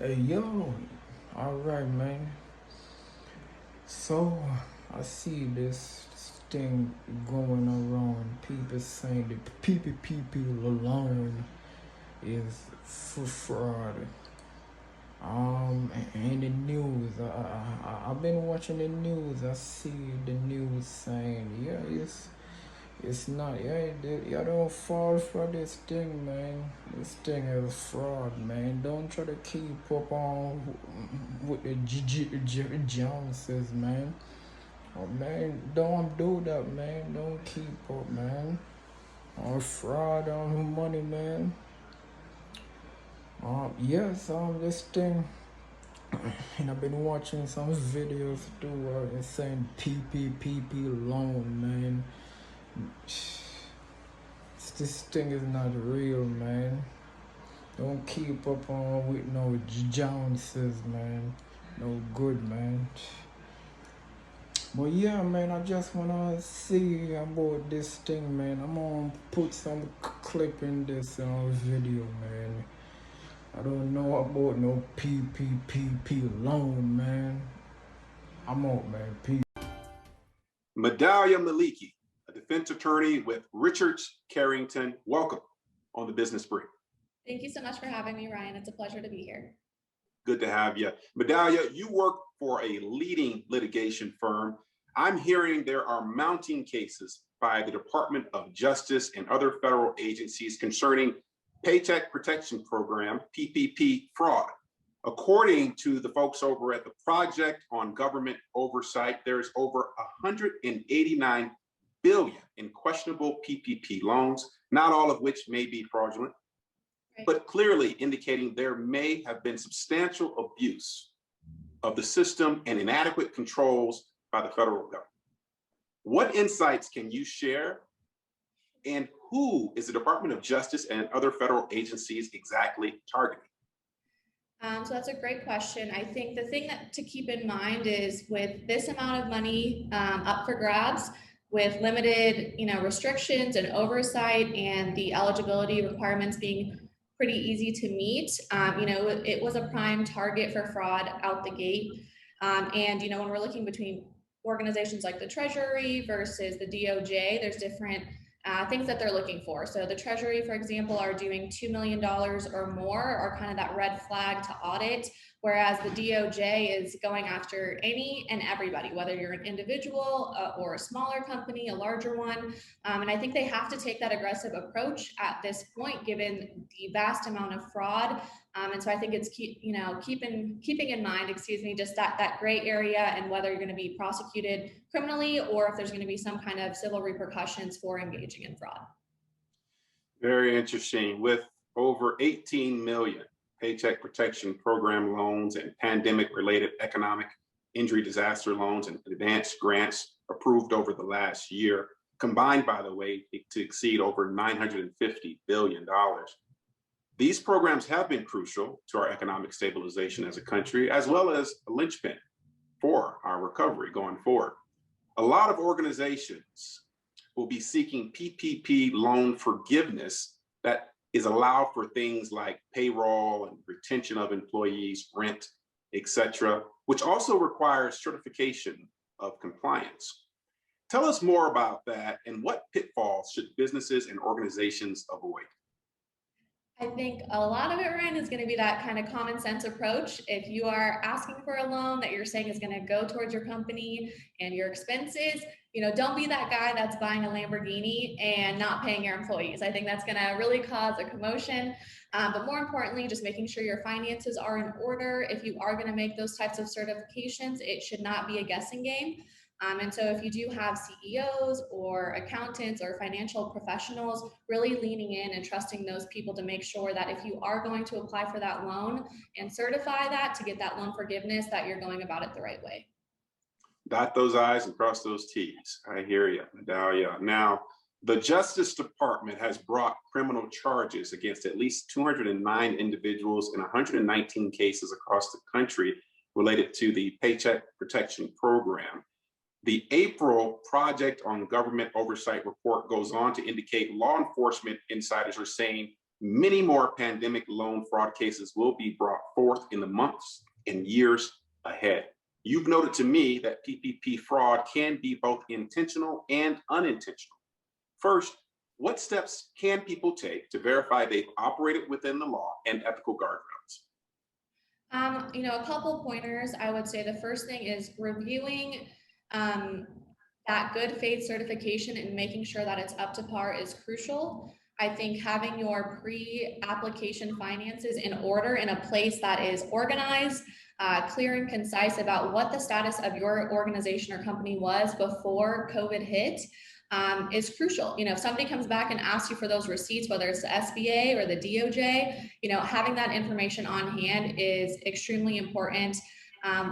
Hey yo, all right, man. So I see this thing going around. People saying the PPP alone is for fraud. In the news, I've been watching the news. I see the news saying, yeah, it's not. Yeah, you don't fall for this thing, man. This thing is fraud, man. Don't try to keep up on with the Joneses, man. Oh, man, don't do that, man. Don't keep up, man. On fraud, on money, man. Yes, this thing, and I've been watching some videos too. It's saying PPP loan, man. This thing is not real, man. Don't keep up on with no Joneses, man. No good, man. But yeah, man, I just wanna see about this thing, man. I'm gonna put some clip in this video, man. I don't know about no PPP loan, man. I'm out, man. Peace. Medalia Maliki, a defense attorney with Richards Carrington. Welcome on the Business Brief. Thank you so much for having me, Ryan. It's a pleasure to be here. Good to have you. Medalia, you work for a leading litigation firm. I'm hearing there are mounting cases by the Department of Justice and other federal agencies concerning Paycheck Protection Program, PPP fraud. According to the folks over at the Project on Government Oversight, there's over 189 billion in questionable PPP loans, not all of which may be fraudulent, but clearly indicating there may have been substantial abuse of the system and inadequate controls by the federal government. What insights can you share? And who is the Department of Justice and other federal agencies exactly targeting? So that's a great question. I think the thing to keep in mind is with this amount of money up for grabs, with limited, restrictions and oversight, and the eligibility requirements being pretty easy to meet, it was a prime target for fraud out the gate. And when we're looking between organizations like the Treasury versus the DOJ, there's different things that they're looking for. So the Treasury, for example, are doing $2 million or more, are kind of that red flag to audit, whereas the DOJ is going after any and everybody, whether you're an individual or a smaller company, a larger one. And I think they have to take that aggressive approach at this point, given the vast amount of fraud. And so I think it's keeping in mind, just that gray area, and whether you're going to be prosecuted criminally or if there's going to be some kind of civil repercussions for engaging in fraud. Very interesting. With over 18 million Paycheck Protection Program loans and pandemic-related economic injury disaster loans and advanced grants approved over the last year, combined, by the way, to exceed over $950 billion. These programs have been crucial to our economic stabilization as a country, as well as a linchpin for our recovery going forward. A lot of organizations will be seeking PPP loan forgiveness that is allowed for things like payroll and retention of employees, rent, etc., which also requires certification of compliance. Tell us more about that, and what pitfalls should businesses and organizations avoid? I think a lot of it, Ryan, is going to be that kind of common sense approach. If you are asking for a loan that you're saying is going to go towards your company and your expenses, don't be that guy that's buying a Lamborghini and not paying your employees. I think that's going to really cause a commotion. But more importantly, just making sure your finances are in order. If you are going to make those types of certifications, it should not be a guessing game. And so if you do have CEOs or accountants or financial professionals, really leaning in and trusting those people to make sure that if you are going to apply for that loan and certify that to get that loan forgiveness, that you're going about it the right way. Dot those I's and cross those T's. I hear you, Medalia. Now, the Justice Department has brought criminal charges against at least 209 individuals in 119 cases across the country related to the Paycheck Protection Program. The April Project on Government Oversight report goes on to indicate law enforcement insiders are saying Many more pandemic loan fraud cases will be brought forth in the months and years ahead. You've noted to me that PPP fraud can be both intentional and unintentional. First, what steps can people take to verify they've operated within the law and ethical guardrails? A couple pointers. I would say the first thing is reviewing that good faith certification and making sure that it's up to par is crucial. I think having your pre-application finances in order in a place that is organized, clear and concise about what the status of your organization or company was before COVID hit is crucial. If somebody comes back and asks you for those receipts, whether it's the SBA or the DOJ, having that information on hand is extremely important.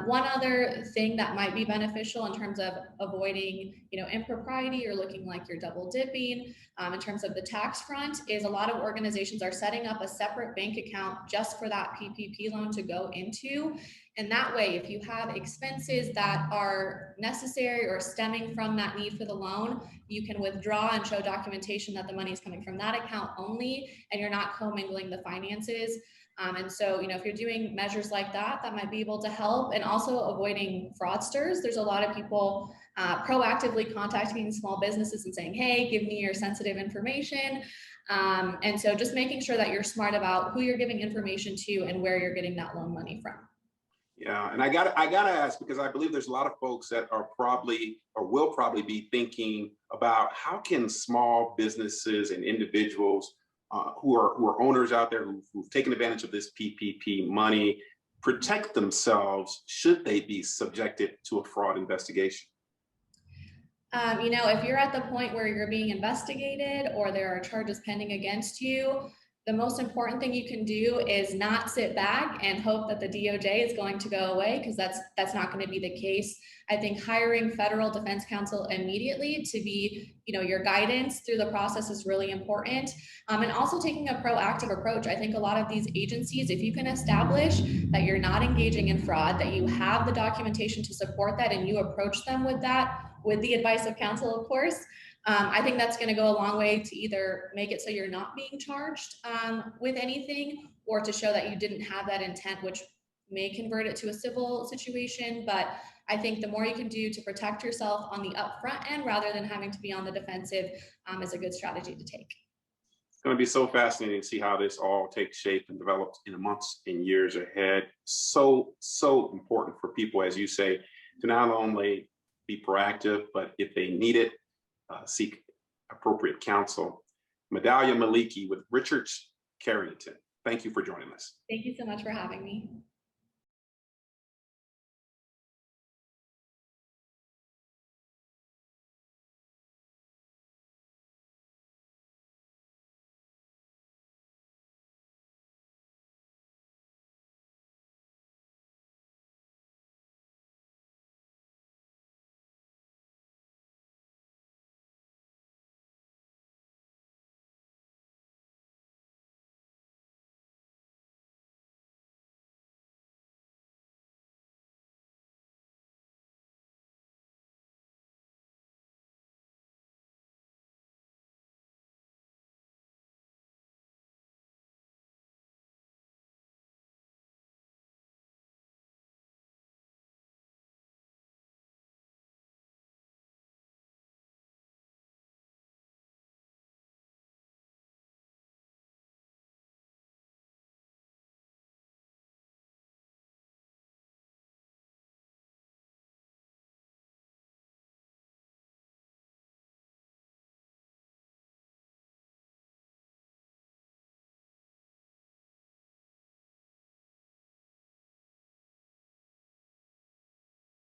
One other thing that might be beneficial in terms of avoiding, impropriety or looking like you're double dipping in terms of the tax front is a lot of organizations are setting up a separate bank account just for that PPP loan to go into. And that way, if you have expenses that are necessary or stemming from that need for the loan, you can withdraw and show documentation that the money is coming from that account only, and you're not commingling the finances. And so, if you're doing measures like that, that might be able to help. And also avoiding fraudsters. There's a lot of people proactively contacting small businesses and saying, hey, give me your sensitive information. And so just making sure that you're smart about who you're giving information to and where you're getting that loan money from. Yeah, and I gotta ask, because I believe there's a lot of folks that are probably or will probably be thinking about how can small businesses and individuals who are owners out there who've taken advantage of this PPP money protect themselves should they be subjected to a fraud investigation? If you're at the point where you're being investigated or there are charges pending against you, the most important thing you can do is not sit back and hope that the DOJ is going to go away, because that's not going to be the case. I think hiring federal defense counsel immediately to be, your guidance through the process is really important. And also taking a proactive approach. I think a lot of these agencies, if you can establish that you're not engaging in fraud, that you have the documentation to support that, and you approach them with that, with the advice of counsel, of course, I think that's going to go a long way to either make it so you're not being charged with anything, or to show that you didn't have that intent, which may convert it to a civil situation. But I think the more you can do to protect yourself on the upfront end rather than having to be on the defensive is a good strategy to take. It's going to be so fascinating to see how this all takes shape and develops in the months and years ahead. So important for people, as you say, to not only be proactive, but if they need it, seek appropriate counsel. Medalia Maliki with Richards Carrington, thank you for joining us. Thank you so much for having me.